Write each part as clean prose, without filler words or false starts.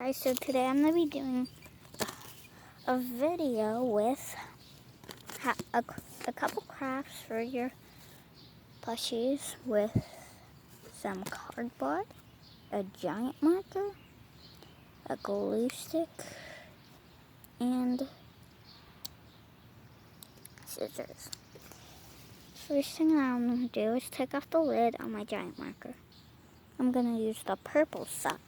Alright, so today I'm going to be doing a video with a couple crafts for your plushies with some cardboard, a giant marker, a glue stick, and scissors. First thing I'm going to do is take off the lid on my giant marker. I'm going to use the purple side.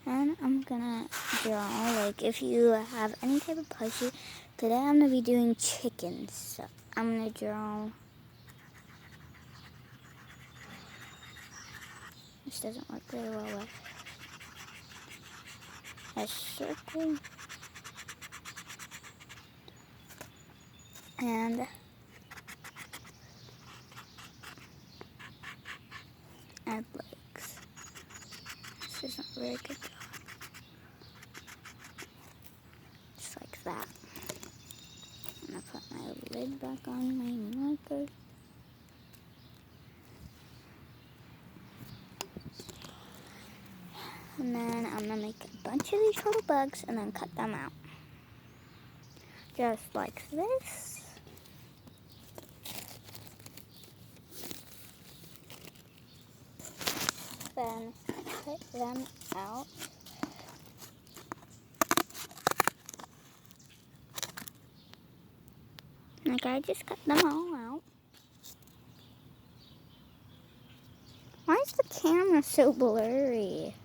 And I'm gonna draw, like, if you have any type of plushie. Today I'm gonna be doing chickens. So I'm gonna draw. This doesn't work very well with a circle. And add legs. This isn't very good. Just like that. I'm gonna put my lid back on my marker. And then I'm gonna make a bunch of these little bugs and then cut them out. Just like this. Then cut them out. Like, I just cut them all out. Why is the camera so blurry?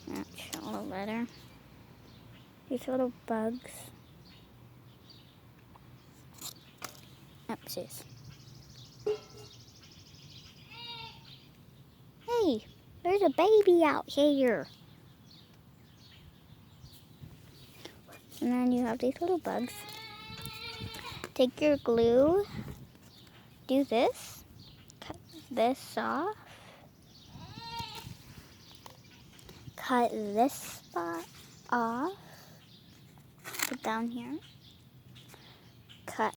Not show a little better. These little bugs. Oopsies. Hey, there's a baby out here. And then you have these little bugs. Take your glue. Do this. Cut this off. Cut this spot off. Put down here. Cut